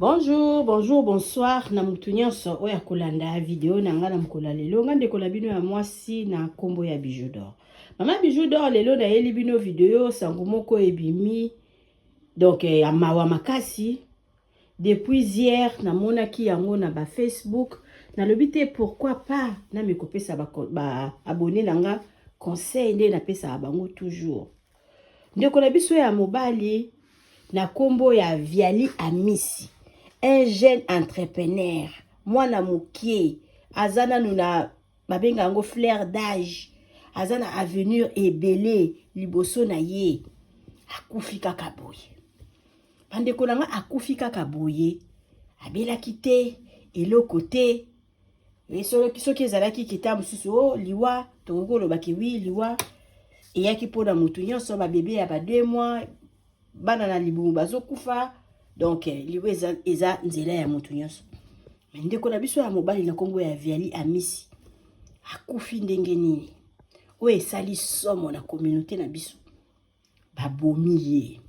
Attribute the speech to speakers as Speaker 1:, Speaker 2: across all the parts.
Speaker 1: Bonjour, bonjour, bonsoir. Na mutu nyonso oya kolanda video na nga na mkola lelo nga ndekola bino ya mwasi na kombo ya Bijou d'Or. Mama Bijou d'Or lelo na yeli bino video sango moko ebimi donc ya mawa makasi. Depuis hier na monaki yango na ba Facebook na lobite pourquoi pas na mekopesa ba abonné na nga conseil nde na pesa bango toujours. Ndekola biso ya mobali na kombo ya Viali Amisi. Un jeune entrepreneur, mwana mukie, azana nuna babenga ngo fleur d'âge, azana avenir ebele liboso na ye, akufi kaka boye. Bandeko nanga akufi kaka boye, abelaki te, eloko te, soki ezalaki kita mosusu o liwa, tokoko lobaki wi liwa, eyaki mpona mutu nyonso ba bébé ya ba 2 mois, bana na libumu bazokufa. Donc, liwe eza nzela ya mutu nyonso. Ndeko na biso ya mobali na kombo ya Viali Amisi. Akufi ndenge nini. Oyo esali somo na communauté na biso. Babomi ye.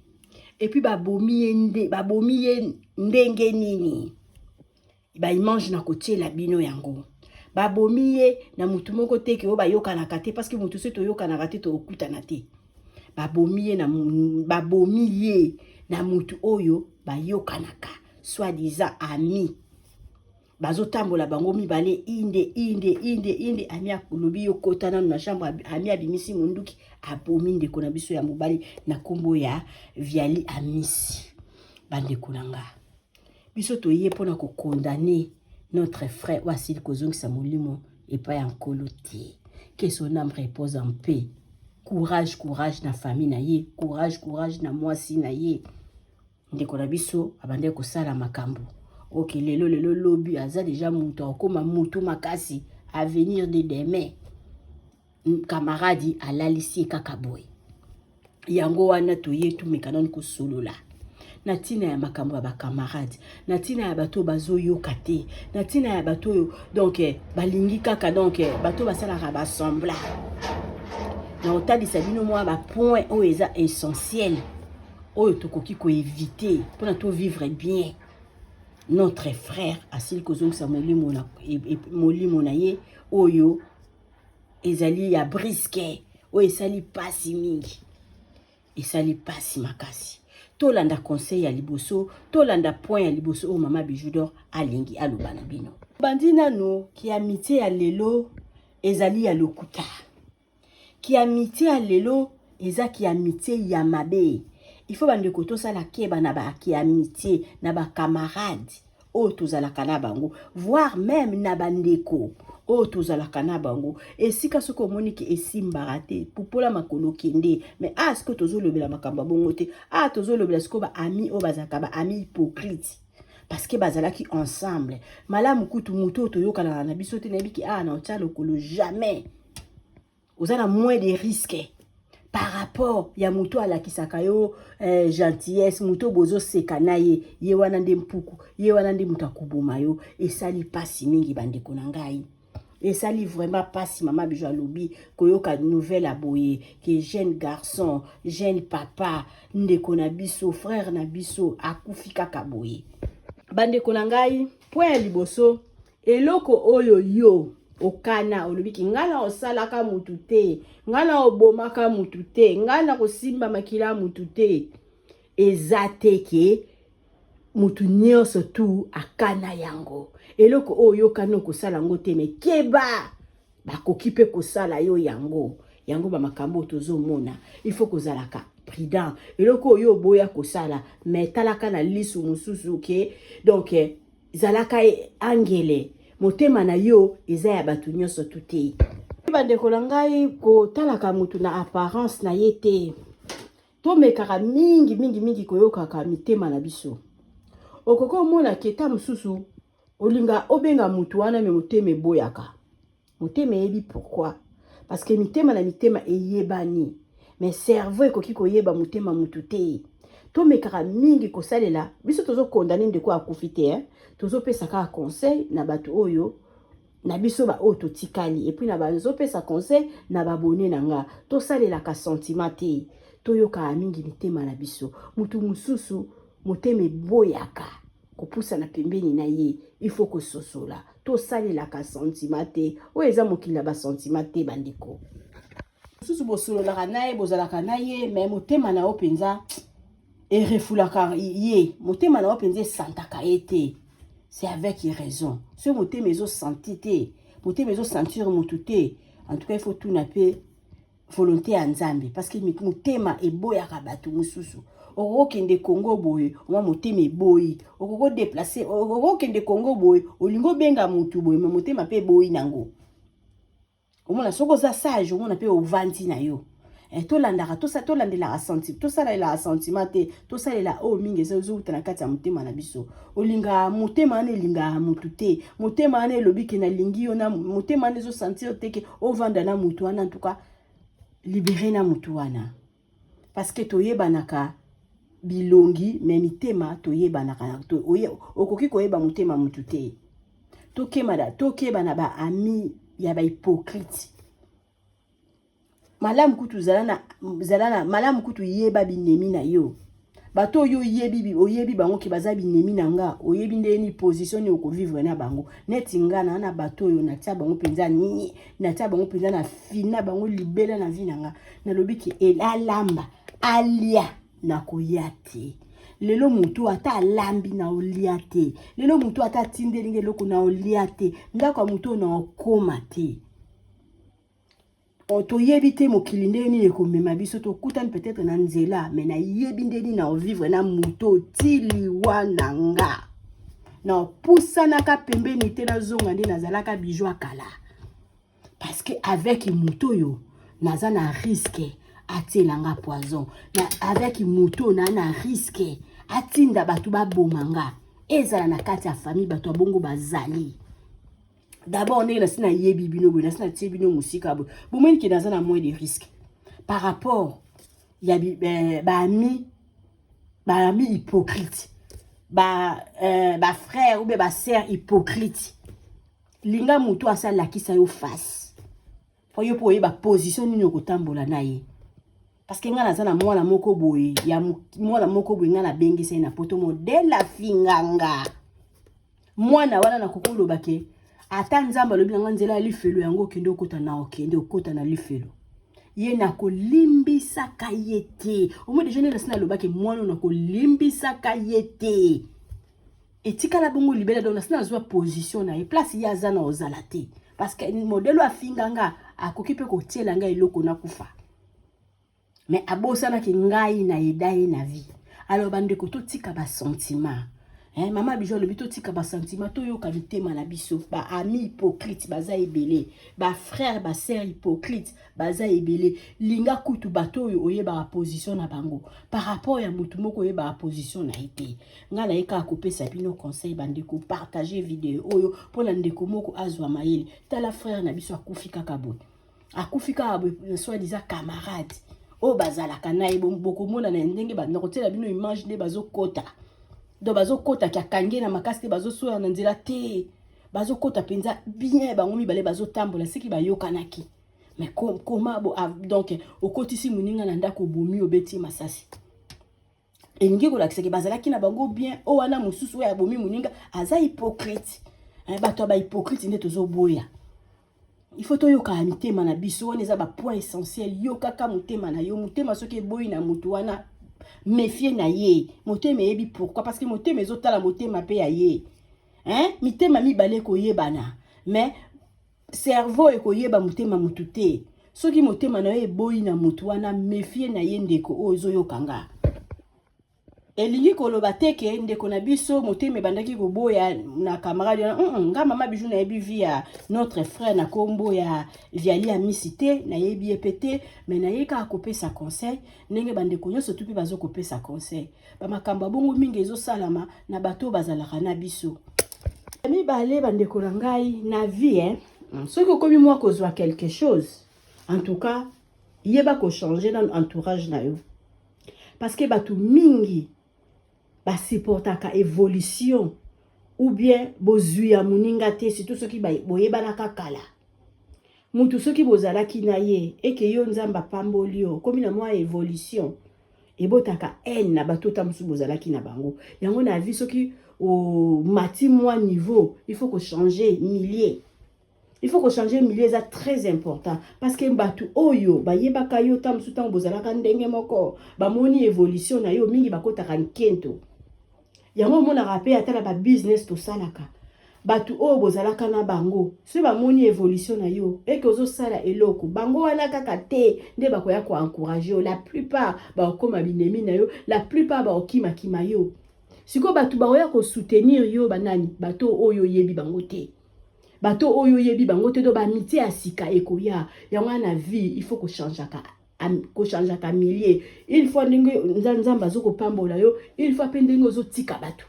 Speaker 1: Et puis babomi ye ndenge nini. Ba image na kotiela bino yango. Babomi ye na mutu moko te ke o ba yokanaka te parce que mutu se to yokanaka te to okutana te. Babomi ye na mutu oyo ba yokanaka soi-disant ami bazotambola bango mibale inde ami akolobi yokotana na chambre ami abimisi munduki abomi ndeko na biso ya mobali na kombo ya Viali Amisi. Bandeko nanga biso toye pona ko condamner notre frère Wasili kozongisa molimo epa ya nkolo te. Que son âme repose en paix. Courage na famille na ye, courage na mwasi na ye. Ndeko na biso abande ko sala makambo. Ok, lelo lobi aza déjà mutu akoma mutu makasi avenir de demain. Camarade alalisi kaka boy. Yango wana toye tu mekanon ko solola. Na tina ya makambo ya ba camarade, na tina ya bato bazo yokate, na tina ya bato donc balingi kaka donc bato basala ba sembla. Na otalisa bino mwa ba point oyo eza essentiel. Oyo tokoki ko éviter pour na to vivre bien. Notre frère Asili kozongisa molimo na ye oyo ezali ya briske oyo esali pasi mingi. Esali pasi makasi. Tolanda conseil ya liboso, tolanda point ya liboso o mama Bijou d'Or alingi aloba na bino. Bandina no ki amitié ya lelo ezali ya lokuta. Ki amitié ya lelo eza ki amitié ya mabe. Il faut bande koto sala keba na ba ki amitié na ba camarade o tozalaka na bango, voire même na bandeko o tozalaka na bango. Esika soko moniki esimbara te pupola makolo kende, mais asko tozolobela makamba bongo te, tozolobela siko ba ami o bazaka ba ami hypocrite parce que bazalaki ensemble. Malamu kutu muto toyokana na biso te na biki na otya lokolo jamais. Ozana moins de risques par rapport ya muto alakisaka yo gentillesse, muto bozo seka na ye wana nde mpuku, ye wana nde muto akuboma yo, esali pasi mingi bandeko na ngai. Esali vraiment pasi mama Bijou alobi koyoka nouvelle aboye que jeune garçon, jeune papa, ndeko na biso, frère na biso akufi kaka boye. Bandeko na ngai, point liboso, eloko oyo yo okana olobiki ngana osalaka mutu te, ngana obomaka mutu te, ngana kosimba makila mutu te, ezate ke mutu nyonso tu akana yango. Eloko oyo kano kosala ngo te me keba bakoki pe kosala yo yango. Yango ba makambo tozomona. Il faut kozalaka prudent. Eloko oyo boya kosala me talaka na lisu mususu ke donc zalaka angele. Motema na yo eza ya batu nyonso tuti. Bandeko na ngai ko talaka mutu na apparence na ye te. To mekaka mingi koyoka mitema na biso. Okoko mona keta mususu olinga obenga mutu wana me motema boyaka. Motema yebi pourquoi? Parce que mitema na mitema eyebani. Mais cerveau ekoki koyeba motema mutu te. To mekaka mingi kosalela biso tozo condamner ndeko akufi te tozo pesa ka conseil na batu oyo na biso ba oto tikali et puis na bazo pesa conseil na babone na nga to salela ka sentiment te to yoka mingi mitema na biso mutu mususu motema boyaka kopusa na pembeni na ye il faut ko sosola to salela ka sentiment te o eza mokila ba sentiment te bandiko susu bosololaka na ye bozalaka na ye mais motema na yo penza erefulaka ye motema na yo penza esantaka ye te c'est avec raison ce motema ezosenti te motema ezosentir motu te en tout cas il faut tout na pe volonté ya nzambe parce que motema eboyaka bato mosusu okokende Congo boye oma motema eboyi okoko déplacer okokende Congo boye olingo benga mutu boye mais motema pe eboyi nango omona soko za sage omona pe ovandi na yo tolandaka tolandelaka sentiment tosalela sentiment te tosalela o mingi ezouta na kati ya motema na biso olinga motema ane elinga mutu te motema ane elobi ke na lingi yo na motema ane ezosentir te ke ovanda na mutu wana en tout cas libéré na mutu wana parce que toyebanaka bilongi mais mitema toyebanaka okoki koyeba motema mutu te tokebana ba ami ya ba hypocrite malamu kutu zalana malamu kutu yeba binemi na yo bato oyebi bango ki baza binemi na nga oyebi ndeni position ni okovivre na bango neti nga na bato oyo natia bango penza nini natia bango penza na fina bango libela na vi na nga nalobi ki elalamba alia na koya te lelo mutu ata alambi na olia te lelo mutu ata tindeli eloko na olia te ndako mutu na okoma te toyebi te mokili ndenge nini ekomema biso tokutani peut-être na nzela mais na yebi ndenge na ovivre na mutu tiliwa na nga na pusanaka pembeni te nazonga nde nazalaka bijou akala parce que avec mutu yo naza na risque atielanga poison na avec mutu na risque atinda batu babomanga ezala na kati ya famille batu abongo bazali d'abord on est na yebi bino boy na tie bino musika boy bomeni ki dans un moins de risque par rapport ya ba ami hypocrite ba frère ou ba sœur hypocrite linga mutu asala kisa yo face pour yo ba position nini okotambola na ye parce que nga nazana mwana moko boy ya mwana moko boy nga na bengisa na poto modèle afinganga mwana wana na kokolo bake ata nzamba lobi nga nzela lifelo yango kende okota na okende okota na lifelo ye na kolimbisa kayete omo déjà ne sina lobaki mwana na kolimbisa kayete etika la bongo libela donc sina zwa position na e place ya zana ozala te parce que modèle afinganga akokipe ko tiela nga eloko na kufa mais abosana ki ngai na edai na vie alors bande ko to tika ba sentiment mama bijou le bito tika ba sentiment to yo ka mitema na biso ba ami hypocrite baza ebele ba frère ba sœur hypocrite baza ebele linga kutu bato yo oyeba position na bango par rapport ya mutu moko oyeba position na ite nga na eka kopesa bino conseil bande ko partager vidéo oyo pona ndeko moko azwa mayele tala frère na biso akufika kabon akufika soit disant camarade o bazala kana e boko mona na ndenge ba nakotela bino image de bazokota do bazokota kya kange na makasi bazo soya na nzela te bazokota penza bien bango mibale bazotambola siki bayokanaki mais comment donc okotisi muninga na ndako bomi obeti masasi elingi ko lakisaki bazalaki na bango bien o wana mususu ya bomi muninga aza hypocrite bato ba hypocrite nde tozoboya il faut to yoka mitema na biso wana eza ba point essentiel yokaka motema na yo motema soki eboyi na mutu wana méfier na ye motema yebi pourquoi parce que motema ezotala motema pe ya ye mitema mibale koyebana mais cerveau ekoyeba motema mutu te soki motema na ye eboyi na mutu wana méfier na ye ndeko oyo ezoyokanga elingi koloba teke ndeko na biso motema bandaki koboya na camarade nga mama bijou na yebi via notre frère na kombo ya viali ya misité na yebi epete mais na yeka akopesa conseil ndenge bandeko nyonso tupi bazo kopesa conseil ba makamba bongo mingi ezosalama na bato bazalaka na biso mibale bandeko na ngai na vie soki okomi mwa kozwa quelque chose en tout cas yeba ko changer dans entourage na yo parce que bato mingi ba supportaka évolution ou bien bozui ya muninga te surtout soki boyeba na kakala mutu soki bozalaki na ye eke yo nzamba pambolio komi na mwa évolution ebotaka haine na bato tamusu bozalaki na bango yango na vie soki au mati moi niveau, il faut que changer millier. Il faut que changer millier, c'est très important. Parce que batu oyo, ba yebaka yo tam sutan bozalaka ndenge moko, ba moni évolution na yo mingi bakota kan kento. Yango mona rappel atala ba business to salaka. Batu oyo bozalaka na bango, so ba moni évolution na yo, et que ozo sala eloko, bango wana kaka te, nde bakoya ko encourager. La plupart ba okoma binemi na yo, la plupart ba okima kima yo. Siko batu bakoya ko soutenir yo banani, bato oyo yebi bango te. Bato oyo yebi bango te do ba miti asika ekoya. Yango na vie, il faut ko changeaka. Ko changeaka millier. Il faut ndenge nzamba zo ko pambola yo, il faut pendenge zo tika batu.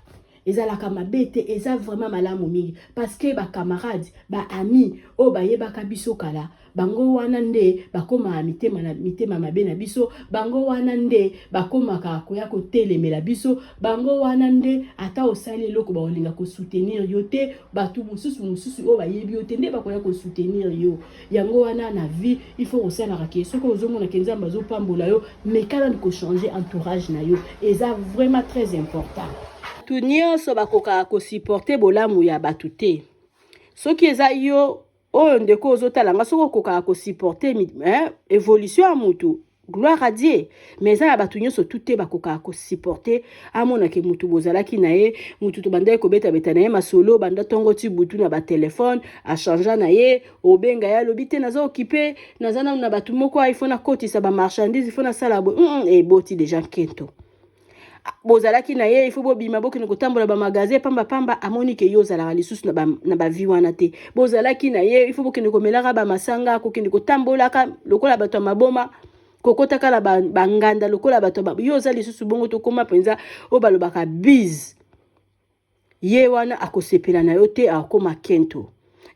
Speaker 1: Ezalaka mabete, eza vraiment malamu mingi. Parce que ba camarades, ba amis, o ba yebaka biso kala, bango wana nde bakoma mitema mabe na biso, bango wana nde bakoma koya ko telemela biso, bango wana nde ata osali eloko ba olinga ko soutenir yo te, batu mususu o ba yebi yo te nde bakoya ko soutenir yo. Yango wana na vie, il faut osala ke soko ozomona ke nzamba zo pambola yo, mais kala ko changer entourage na yo. Eza vraiment très important. Tout nyonso bakoka ko supporter bolamu ya batu te. Soki eza yo oyo ndeko ozotalanga soko koka ko supporter évolution ya mutu, gloire à Dieu. Mais eza ya batu nyonso tout bakoka ko supporter amona ke mutu bozalaki na ye, mutu to banda ko beta na ye masolo banda tongo ti butu na ba téléphone a changer na ye, obenga ya lobite nazo occupé nazana na batu moko iPhone na koti sa ba marchandise iPhone na sala bo et boti déjà kento. Bozalaki na ye, il faut bobima bokino kotambola ba magasin pamba amoni ke yo zalaka lisusu na ba vie wana te. Bozalaki na ye, il faut bokino komelaka ba masanga kokino kotambola ka lokola bato maboma kokota kala banganda lokola bato yo za lisusu bongo to koma penza o balobaka biz. Ye wana akosepela na yo te akoma kento.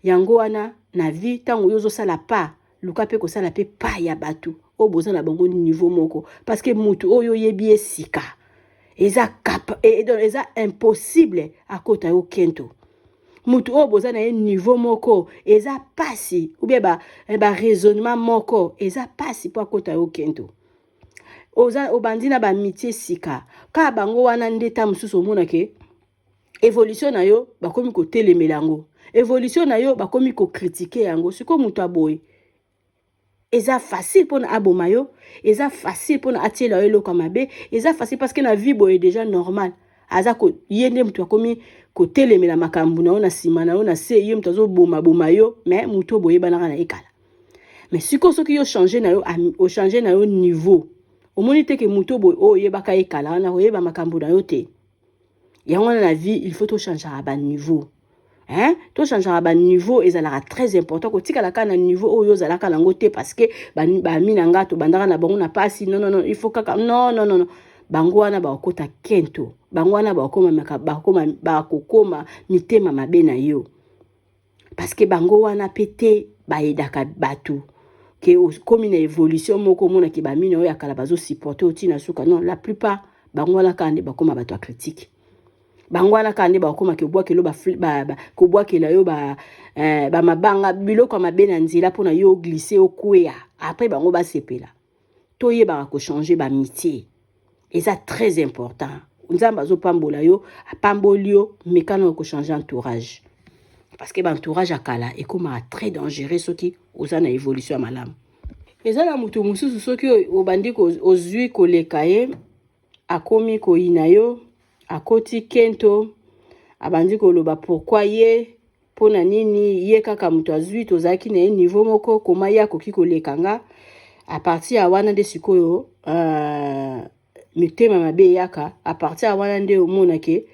Speaker 1: Yango wana na vie tango yo zo sala pa luka pe ko sala pe pa ya batu o bozana bango niveau moko parce que mutu oyo yebi esika. Eza impossible à kota yo kento. Mutu o boza na niveau moko, eza pasi ou bien ba raisonnement moko, eza pasi po kota yo kento. Oza obandina ba mitié sika. Ka bango wana ndeta mususu mona ke évolution na yo bakomi ko telemelango. Évolution na yo bakomi ko critiquer yango. Siko mutu aboy. Eza facile pour na abomayo, eza facile pour na atiela yo loka mabe, eza facile parce que na vie boye déjà normal. Aza ko yende mutu akomi ko telemela makambu na ona sima na ona se yo mutu azo boma yo, mais mutu boye banaka na ekala. Mais siko soki yo changer na yo o changer na yo niveau. Omoni te ke mutu boye o yebaka ekala na oyeba makambu na yo te. Yango na vie, il faut to changer à niveau. To changera ba niveau ezalaka très important ko tika la kana niveau oyo zalaka lango te parce que ba minanga to bandaka na bango na pasi non il faut kaka non bango wana ba okota kento bango wana ba kokoma mitema mabe na yo parce que bango wana pété ba edaka batu ke komi na évolution moko mona ki ba mina oyo akala bazo supporter otina suka non la plupart bango wana kande ba koma bato critique. Bangwana kande ba koma ke bwa kelo ko bwa kela yo ba mabanga biloko mabe na nzela pona yo glisser okuya après bango ba sepela to ye ba ko changer ba métier et ça très important nzamba zo pambola yo apambolio mekano ko changer entourage parce que ba entourage akala et comme très dangereux soki ozana évolution malamu ezala mutu mususu soki obandi ko ozui ko lekaye akomi ko inayo akoti kento abandi koloba pourquoi ye pona nini ye kaka mutu azui tozaki na niveau moko koma ya koki kolekanga à partir ya wana de sikoyo mitema mabe yaka à partir ya wana nde omona ke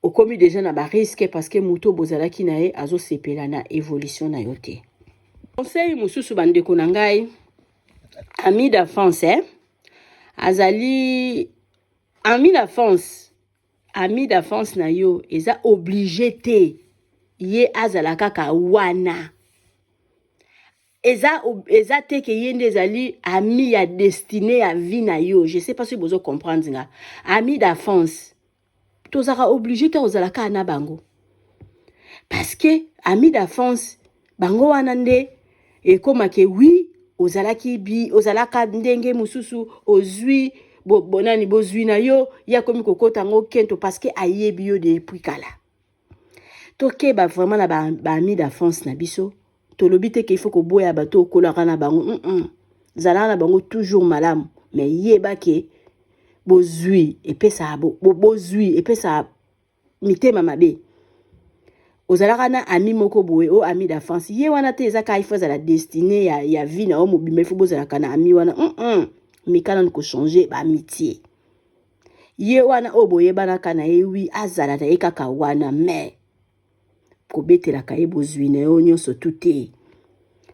Speaker 1: okomi déjà na ba risque parce que mutu bozalaki na ye azo sepela na évolution na yo te. Conseil mususu bandeko na ngai ami d'enfance azali ami d'enfance na yo eza obligé te ye azala kaka wana eza te ke yende ezali ami ya destiné ya vie na yo. Je sais pas si bozo comprendre nga ami d'enfance tozaka obligé te ozala ka na bango parce que ami d'enfance bango wana nde ekoma ke oui ozalaka ndenge mususu ozui bonani bozwi na yo ya komi kokota ngo kento parce que ayebi yo depuis kala tokeba vraiment na ba ami d'enfance na biso tolobi te qu'il faut ko boya bato okolaka na bango zala na bango toujours malamu mais yeba ke bozwi epesa bozwi epesa mitema mabe ozalaka na ami moko boye o ami d'enfance ye wana te ezaka ifo za la destinée ya vie na o mobima ifo bozalaka na ami wana mikana nko changer ba amitié ye wana o boye banaka na ye wi azala na ye kaka wana mais kobetelaka ye bozwi na yo nyonso tout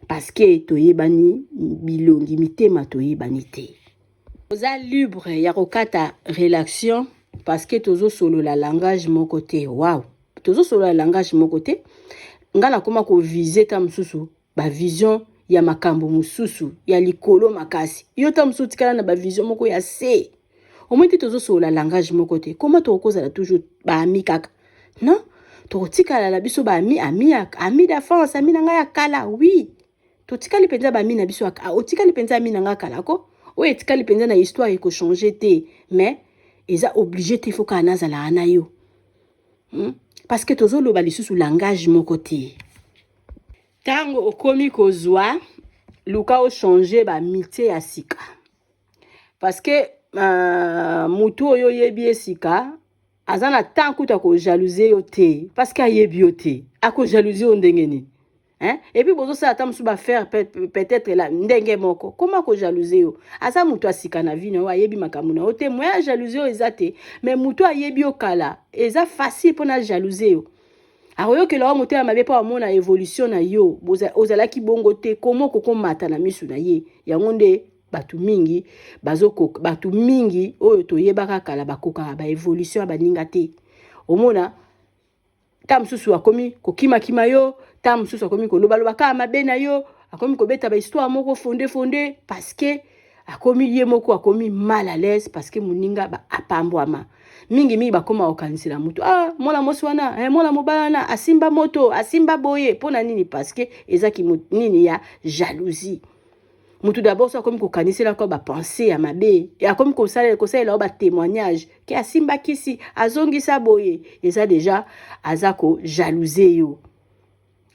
Speaker 1: parce que toyebani bilongi mitema toyebani te oza libre ya kokata relation parce que tozo solo la langage moko te wow tozo solo la langage moko te ngana koma ko viser ta mususu ba vision ya makambo mususu ya likolo makasi yo ta mususu tikala na ba vision moko ya se au moins tozo solo la langage moko te comment to koza la toujours ba ami kaka non to tikala la biso ba ami d'enfance ami na nga ya kala oui to tikali penza ba ami na biso o tikali penza ami na nga kala ko o etikali penza na histoire eko changer te mais eza obligé te faut ka nazala ana yo parce que tozo loba lisusu langage moko te tango okomi kozwa luka o changer ba amitié ya sika parce que mutu oyo yebi esika azana tant kuta ko jalouser yo te parce que ayebi yo te ako jalouser o ndenge ni et puis bozo ça tam suba faire peut-être la ndenge moko comment ko jalouser yo asa mutu asika na vie na ayebi makamuna o te moya jalouser yo ezate mais mutu ayebi yo kala eza facile pour na jalouser yo aroyo ke la mutu ya mabe pa mona évolution na yo ozala ki bongo te comment ko mata na misu na ye yango nde batu mingi batu mingi oyo toyebaka kala bakoka ba évolution ba ninga te omona tam susu akomi kokima kima yo tam susu akomi ko loba ka mabe na yo akomi ko beta ba histoire moko fondé parce que akomi ye moko akomi mal à l'aise parce que muninga ba apambwama mingi bakoma okanisela mutu mona moswana mona mobana asimba moto asimba boye pona nini parce que ezaki nini ya jalousie mutu d'abord so comme ko kanisela ko ba penser ya mabe ya comme ko sala ba témoignage ke asimba kisi azongisa boye eza déjà azako jalouser yo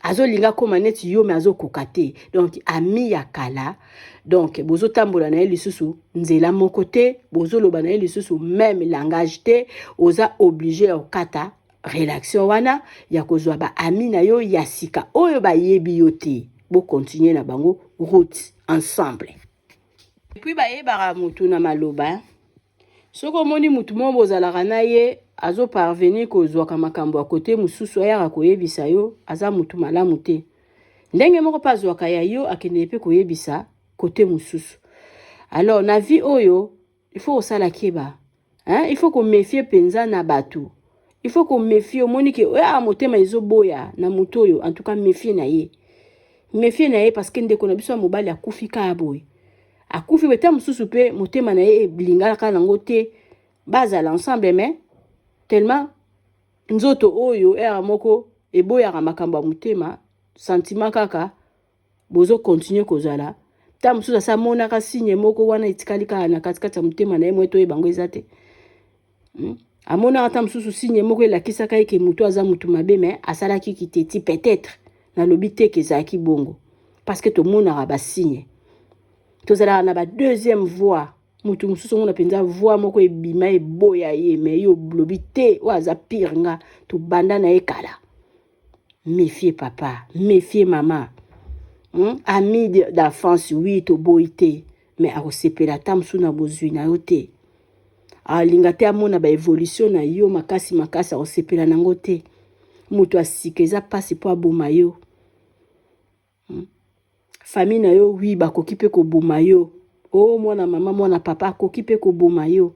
Speaker 1: azolinga koma neti yo mais azokokate donc ami ya kala donc bozo tambola na lisusu nzela moko te bozo loba na lisusu même langage te oza obligé okata relation wana ya kozwa ba ami na yo ya sika oyo ba yebi yo te bo continuer na bango route ensemble et puis ba yebara mutu na maloba soko moni mutu mo bozalaka na ye azo parvenir kozwa makambo a côté mususu ayaka koyebisa yo aza mutu malamu te ndenge moko pa zwaka ya yo akende pe koyebisa côté mususu alors na vie oyo il faut osala keba il faut ko méfier penza na batu il faut ko méfier omoni ke motema ezoboya na mutu oyo en tout cas méfier na ye parce que ndeko na biso mobali akufika aboy akufi beta mususu pe motema na ye blingala kana ngote baza l'ensemble mais tellement nzoto oyo moko eboyaka makambo motema sentiment kaka bozo continuer kozala ta mususu sa monaka signe moko wana etikali kaka na katikati ya motema na ye mweto ebango ezate amona ta mususu signe moko elakisaka eke mutu aza mutu mabe mais asalaki kiteti peut-être na lobi te kezaki bongo parce que to monaka ba signe tozala na ba deuxième voix mutu mususu ngona penza voix moko ebima eboya ye mais yo lobi te waza pire nga to banda na ekala méfier papa méfier maman ami d'enfance oui to boité mais akosepela tamsu na bozwi na yo te alinga te amona ba évolution na yo makasi akosepela nango te mutu asika eza pasi po aboma yo famille na yo oui bakoki pe koboma yo mwana mama mwana papa akoki pe koboma yo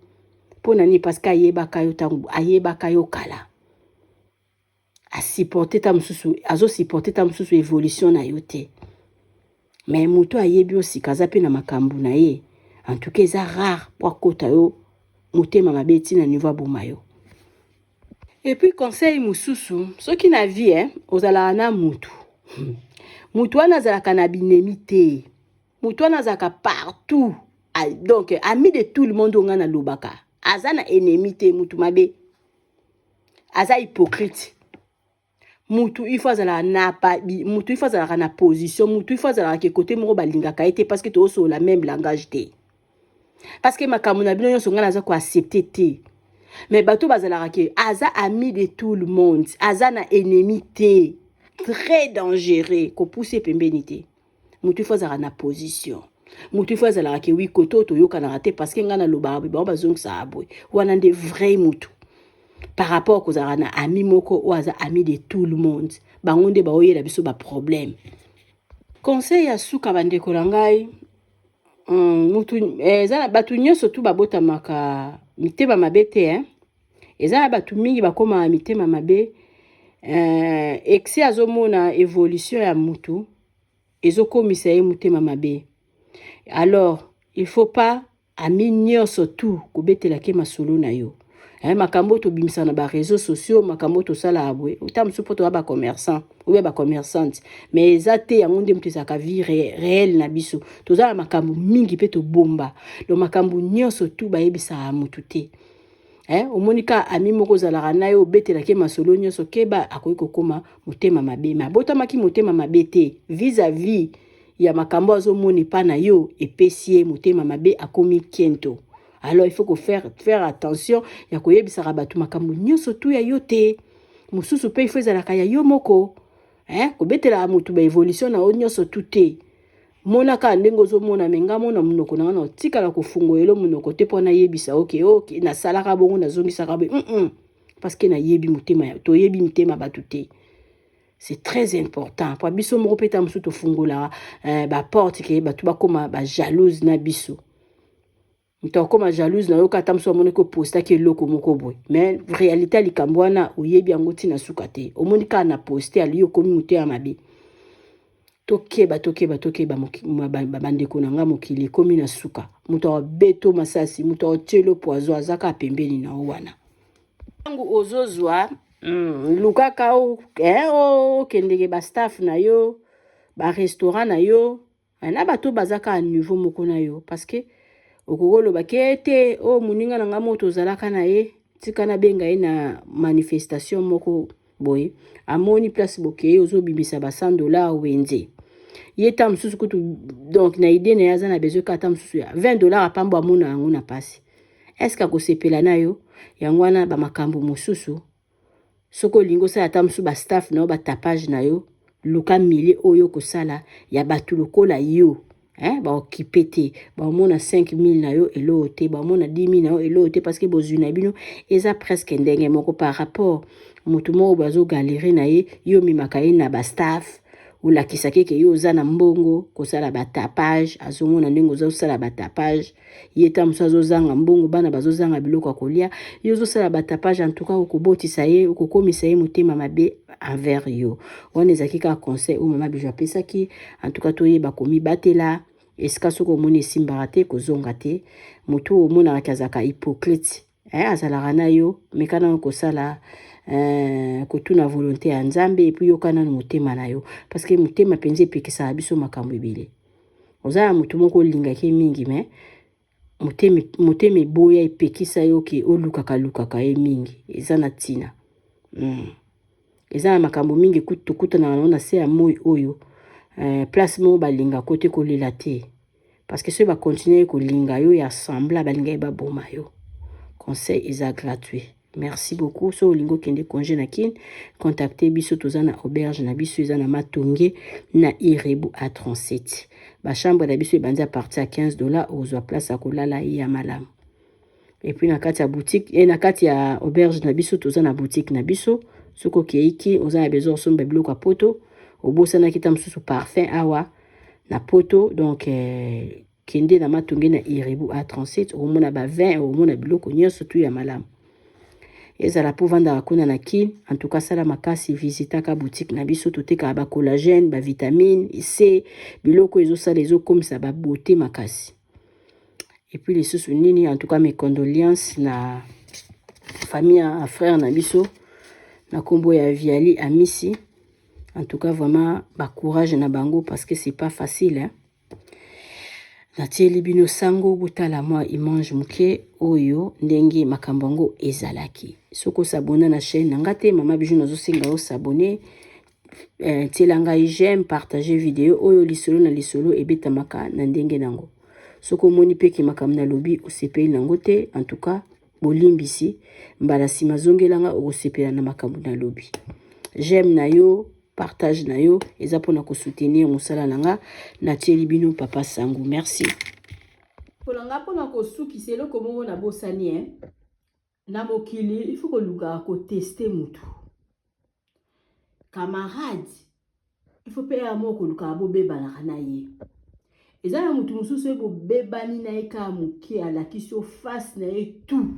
Speaker 1: pona ni parce que ayebaka yo tango ayebaka yo kala supporter ta mususu supporter ta mususu évolution na yo te mais mutu ayebi osika aza pe na makambo na ye en tout cas eza rare po akota yo motema mabe ti na niveau aboma yo. Et puis conseil mususu soki na vie ozala na mutu mutu wana azalaka na binemi te mutu wana azalaka partout donc ami de tout le monde on a lobaka azana ennemi te mutu mabe aza hypocrite mutu il faut azala na pa mutu il faut azala na position mutu il faut azala ke côté moko balingaka ete parce que to so la même langage te parce que makambo na bino nyonso ngana za ko accepter te mais bato bazala ke aza ami de tout le monde aza na ennemi te très dangereux ko pousser pembeni te mutu il faut azala na position mutu faut azala ke wi koto to yokana te parce que ngana loba ba bazongisa aboy wana nde vrai mutu par rapport aux arana ami moko ou aza ami de tout le monde bango nde ba oyela biso ba problème conseil ya suka bande ko langai mutu ezana batu nyonso tu babota maka mitema mabe te ezana batu mingi bakoma mitema mabe excès azomona évolution ya mutu ezokomisa ye mutema mabe. Alors, il faut pas ami nyonso tu kobetela ke masolo na yo. Makambo to bimisa na ba réseaux sociaux, makambo to sala abwe. Utam supoto ba commerçant, ou ba commerçante. Mais ezate ya ngonde mtisa ka vie réelle na biso. To zala makambo mingi pe to bomba. Le makambo nyonso tu ba yebisa mutu te. Omonika ami moko zalaka na yo betela ke masolo nyonso keba akoki kokoma mutema mabe. Ma botamaki mutema mabe te vis-à-vis ya makambo azomoni pa na yo epesie mutema mabe akomi kiento. Alors il faut faire attention ya koyebisa batu makambo nyonso tu ya yo te. Mususu pe il faut zalaka ya yo moko. Ko betela mutu ba évolution na o nyonso tu te. Mona ka ndengo zo mona menga mona munoko na na tikala ko fungoelo munoko te pona yebisa okay na salaka bongo na zongisa ka parce que na yebi mutema to yebi mutema batu te. C'est très important. Pour biso moko peta musu to fungola ba porte ke batu ba koma ba jalouse na biso. Mto koma jalouse na yo ka tamso mona ko posta ke loko moko boy. Mais réalité likambwana oyebi angoti na sukate. Omonika na poster ali yo komi mutema mabe. Tokeba bandeko na nga mokili komi na suka muto beto masasi muto telo poison azaka pembeni na wana tangu ozozwa lukaka kendeke ba staff na yo ba restaurant na yo na bato bazaka à niveau moko na yo parce que okogolo bakete muninga na nga moto zalaka na ye tika na benga ye na manifestation moko boye amoni place boke ozo bibisa ba $100 wenze yeta msusu kutu donc na idée na yaza na besoin kata msusu ya $20 apambo amona yango na pasi est-ce que akosepela na yo yangwana ba makambo mususu soko lingo sa ata msusu ba staff na yo ba tapage na yo luka mili oyo kosala ya batu lokola yo ba okipete ba mona 5000 na yo elo te ba mona 10000 na yo elo te parce que bozuna bino eza presque ndenge moko par rapport mutu mo bazo galérer na ye yo mimaka ye na ba staff ou la kisake ke yo za na mbongo kosala ba tapage azomona ndenge oza sala ba tapage yeta musa zo zanga mbongo bana bazo zanga biloko akolia yo zo sala ba tapage en tout cas okobotisa ye okokomisa ye mutema mabe envers yo on ezaki ka conseil ou mama bijwa pesaki en tout cas toye ba komi batela eska soko moni simbara te kozonga te mutu omona kazaka hypocrite azala na yo mekana kosala kotuna volonté ya nzambe et puis yokana na mutema na yo parce que mutema penze pekisa biso makambo ebele ozala mutu moko linga ke mingi mais mutema boya epekisa yo ke olukaka ye mingi eza na tina eza na makambo mingi kutukuta na se ya moi oyo place mo balinga kote kolela te parce que ceux ba continuer kolinga yo ya sembla balinga ba boma yo conseil eza gratuit. Merci beaucoup. So lingo kende congé na kin, contactez biso tozana auberge na biso ezana matonge na Irebu à 37. Ba chambre na biso ebandi à partir à $15 ozwa place akolala ya malamu. Et puis na kati ya boutique et na kati ya auberge na biso tozana boutique na biso soko keiki ozana besoin somba biloko poto obosana kita msusu parfum awa na poto donc kende na matonge na Irebu à 37 omona ba 20 omona biloko nyonso tu ya malamu. Ezala pour vendre kuna na kin en tout cas sala makasi visita ka boutique na biso toteka ba collagène ba vitamine C biloko ezo sala ezo comme ça ba beauté makasi. Et puis les sous nini en tout cas mes condoléances na famille à frère na biso na kombo ya Viali Amisi en tout cas vraiment ba courage na bango parce que c'est pas facile natieli bino sango botala mwa image muke oyo ndenge makambo yango ezalaki. Soko sabona na chaîne nanga te mama Bijou nazosenga o sabone tiela ngai j'aime partager vidéo oyo lisolo na lisolo ebetamaka na ndenge nango. Soko moni pe ki makambo na lobi osepeli nango te en tout cas bolimbisi mbala sima zongelanga okosepela na makambo na lobi. J'aime na yo partage na yo eza pona ko soutenir musala nanga na tieli bino papa sango merci. Polanga pona ko sukisa eloko moko na bosani na mokili il faut que luka ko tester mutu. Camarade il faut payer moko luka bo bebana na ye. Eza na mutu mususu ebo bebani na ye ka muke ala kiso face na ye tout.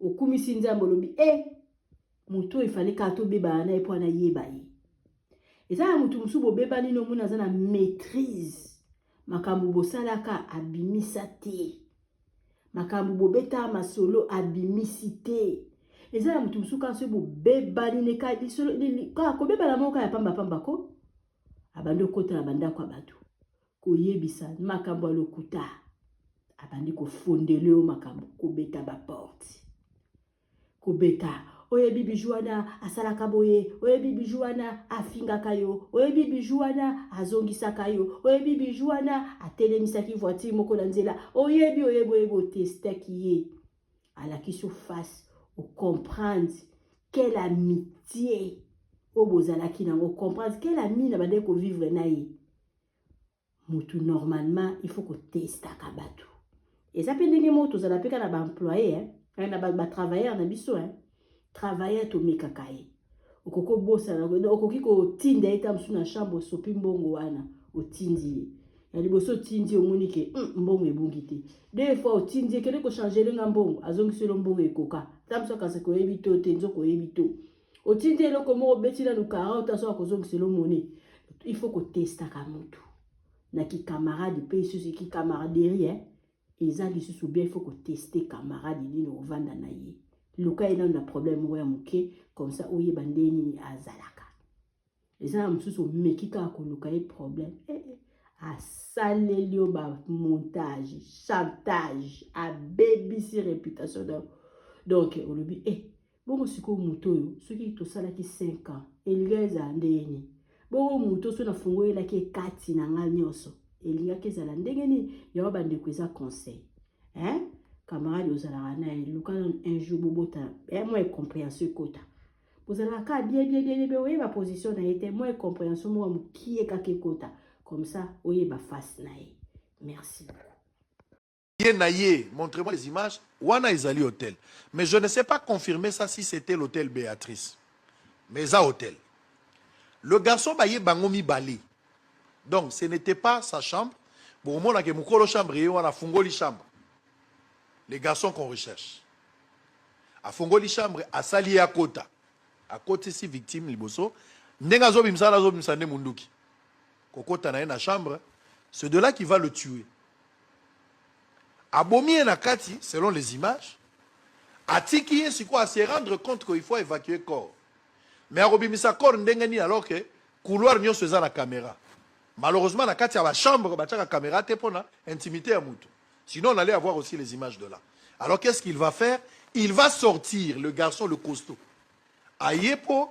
Speaker 1: Okumisi nzambo lobi mutu ifale ka to bebana na ye po na yeba ye. Eza na mutu mususu bo bebani no muna za na maîtrise. Makambu bosalaka abimisa te. Makambu bobeta masolo abimisi te. Eza na mutu mususu kanso bo bebani ne ka lisolo ka ko bebala moko ya pamba pamba ko abandi okota na banda kwa batu. Ko yebisa makambu alokuta abandi ko fondele o makambu ko beta ba porte. Ko beta oyebi Bijou wana asalaka boye, oyebi Bijou wana afingaka yo, oyebi Bijou wana azongisaka yo, oyebi Bijou wana atelemisaki voiture moko na nzela, oyebi otestaki ye. Alaki sur face au comprendre quelle amitié au bozalaki nango comprendre quelle amie na bande ko vivre na ye. Mutu normalement il faut que testa kabatu. Et ça peut ndenge moto za la peka na ba employé na ba travailleur na biso travailler to mekakaye okoko bosa na okoki ko tinda eta msu na chambre sopi mbongo wana otindi ya liboso tindi omoni ke mbongo ebungi te deux fois otindi kele ko changer lenga mbongo azongiselo mbongo ekoka tamso kase ko ebito te nzoko ebito otindi eloko mo beti na lukara otaso akozongiselo moni. Il faut ko testa ka mutu na ki camarade pe susu ki camaraderie eza lisusu bien il faut ko tester camarade ni no vanda na ye. Luka ina na problème ouais muke comme ça oye bandeni azalaka. Eza msusu mekika ko luka e problème a salelio ba montage chantage a baby si réputation donc olobi bongo siko mutoyo soki to sala ki 5 ans elgeza ndeni bongo muto so na fungo ela ki 4 na nga nyoso elinga kezala ndengeni ya bande ko eza conseil camarade ozalaka na ye luka un jour bobota moins compréhension kota bozalaka bien oyeba position na ye moins compréhension mo mukie kake kota comme ça oyeba face na ye. Merci beaucoup.
Speaker 2: Naye, montrez-moi les images. Wana Izali Hôtel. Mais je ne sais pas confirmer ça si c'était l'hôtel Béatrice. Mais ça hôtel. Le garçon baye bangomi bali. Donc ce n'était pas sa chambre. Bon, on a que mukolo chambre et on a fungoli chambre. Les garçons qu'on recherche. A fungoli chambre à sali à kota. À côté si victime liboso. Nenga zo bimsa ne munduki. Kokota na chambre. C'est de là qu'il va le tuer. Abomi et Nakati, selon les images, Atiki c'est quoi à se rendre compte qu'il faut évacuer le corps. Mais Arobimisa corps ndengani alors que couloir nyo se la caméra. Malheureusement Nakati a la chambre, la caméra te pona intimité à mutu. Sinon on allait avoir aussi les images de là. Alors qu'est-ce qu'il va faire? Il va sortir le garçon le costaud. Ayepo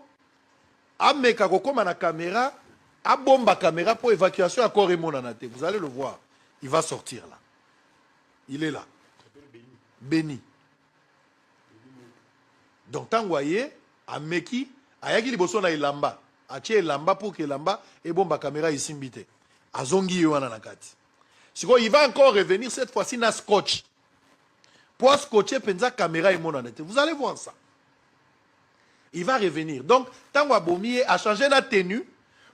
Speaker 2: ameka kokoma na caméra, abomba caméra pour évacuation à corps et monanate. Vous allez le voir. Il va sortir là. Il est là. Béni. Donc, tant que vous voyez, à Meki, à Yagi Liboso na Ilamba, à Tché Ilamba pour que Ilamba et bon, la caméra ici mbite. À Zongi Yoana Nakati. Il va encore revenir cette fois-ci na scotch. Pour scotcher penza caméra et mon anete. Vous allez voir ça. Il va revenir. Donc, tant que Abomier a changé la tenue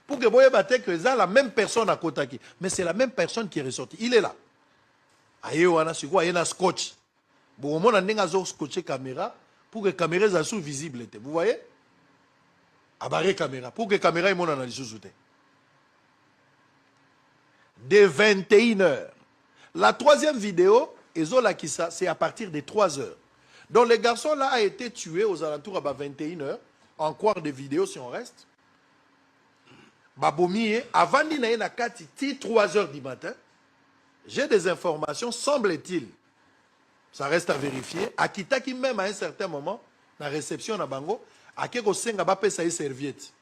Speaker 2: pour que vous voyez que c'est la même personne à Kotaki. Mais c'est la même personne qui est ressortie. Il est là. Aye wana siko aye na scotch. Bon on a nenga zo scotcher caméra pour que caméra soit sous visible était. Vous voyez? Abaré caméra pour que caméra est mon analyse sous te. De 21h. La troisième vidéo ezola kisa c'est à partir de 3h. Donc le garçon là a été tué aux alentours à 21h en cours de vidéo si on reste. Babomié avant d'y na kati 3h du matin. j'ai des informations, semble-t-il, ça reste à vérifier, Akita qui même à un certain moment, dans la réception na bango, akeko senga ba pesa y serviette.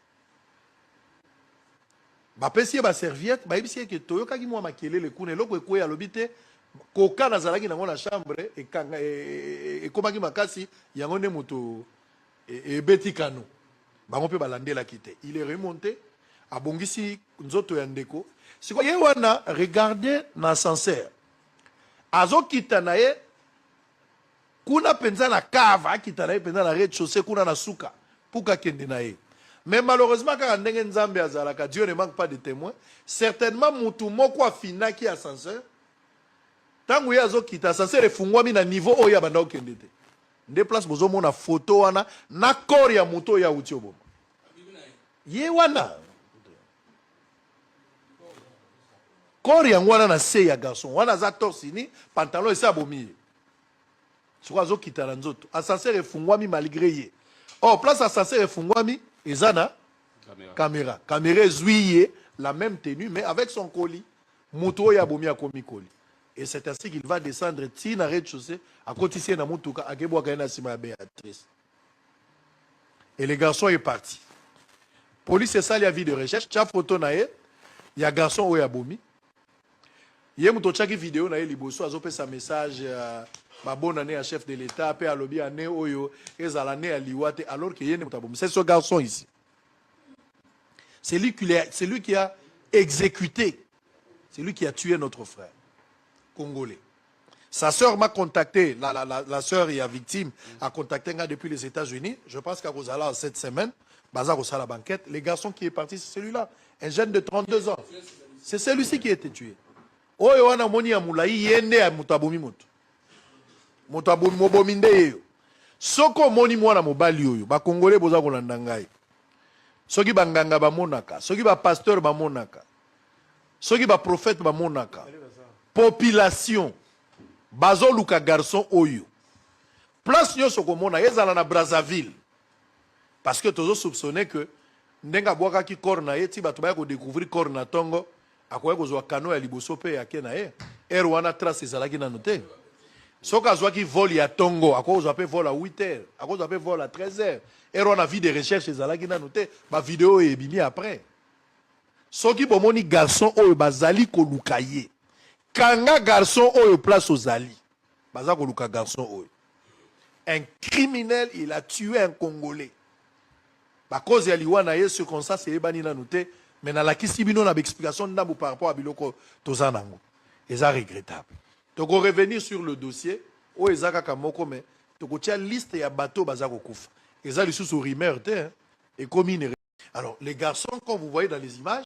Speaker 2: Ba pesa ba serviette, ba ibisi ke toyoka ki mwa makele le kune loko ekwe ya lobite, koka na zalaki nango na chambre e kanga e komaki makasi yango ne moto e beti kano. Bango pe balandela kite. Il est remonté a bongisi nzoto ya ndeko. Siko ye wana regardez na ascenseur. Azo kita na ye kuna penza na cave, akita na ye penza na rez-de-chaussée kuna na suka puka kende na ye. Mais malheureusement quand ndenge nzambe azalaka, Dieu ne manque pas de témoins, certainement mutu moko afina ki ascenseur. Tangu ya azo kita ascenseur efungwami na niveau oya banda okende te. Nde place bozo mona photo wana na corps ya muto ya uti oboma. Ye wana corps ya wana na se ya garçon wana za torsini pantalon esa bomi. Siko azo kita na nzoto. Ascenseur efungwami malgré ye. Oh place ascenseur efungwami ezana caméra. Caméra ezwiye la même tenue mais avec son colis. Muto ya bomi akomi colis. Et c'est ainsi qu'il va descendre tina rez-de-chaussée à côté de la motuka à Gebo Gaina Sima Béatrice. Et le garçon est parti. Police c'est ça, il y a vie de recherche. Tu as photo nae, il y a garçon ou il y a bomi. Il y a muto chaki vidéo nae liboso a zopé sa message ma bonne année à chef de l'État, pe à lobby année oyo, et à l'année à liwate alors qu'il y a muta bomi. C'est ce garçon ici. C'est lui qui a exécuté, c'est lui qui a tué notre frère congolais. Sa sœur m'a contacté, la sœur et la victime a contacté depuis les États-Unis. Je pense qu'à Rosala, cette semaine, Bazar Rosala la banquette, le garçon qui est parti, c'est celui-là, un jeune de 32 ans. C'est celui-ci qui a été tué. Oyo wana moni ya mulai yende ya mutabomi moto. Mutabomi mobominde yeyo. Soko moni mwana mobali oyo, ba Congolais boza kolanda ngai. Soki banganga ba monaka, soki ba pasteur ba monaka. Soki ba prophète ba monaka. Population bazo luka garçon oyo place nyoso komona ezala na Brazzaville parce que tozo soupçonné que ndenga bwaka ki corps na ye ti bato ba ko découvrir corps na tongo akoya kozwa kano ya liboso pe ya ke na ye wana trace ezalaki na noté soka zwa ki vol ya tongo akozwa pe vol à 8h akozwa pe vol à 13h wana vie de recherche ezalaki na noté ba vidéo ebimi après soki bomoni garçon oyo bazali ko luka ye Kanga garçon oyo place aux Ali. Bazako luka garçon oyo. Un criminel, il a tué un Congolais. Ba cause ya liwana ye circonstance c'est ebani na noté, mais na la kisibino na explication ndambu par rapport à biloko tozanango. Et ça regrettable. Donc on revenir sur le dossier, o ezaka kamoko mais toko tia liste ya bateau bazako kufa. Et ça lisusu rumeur te hein, et comme une. Alors les garçons comme vous voyez dans les images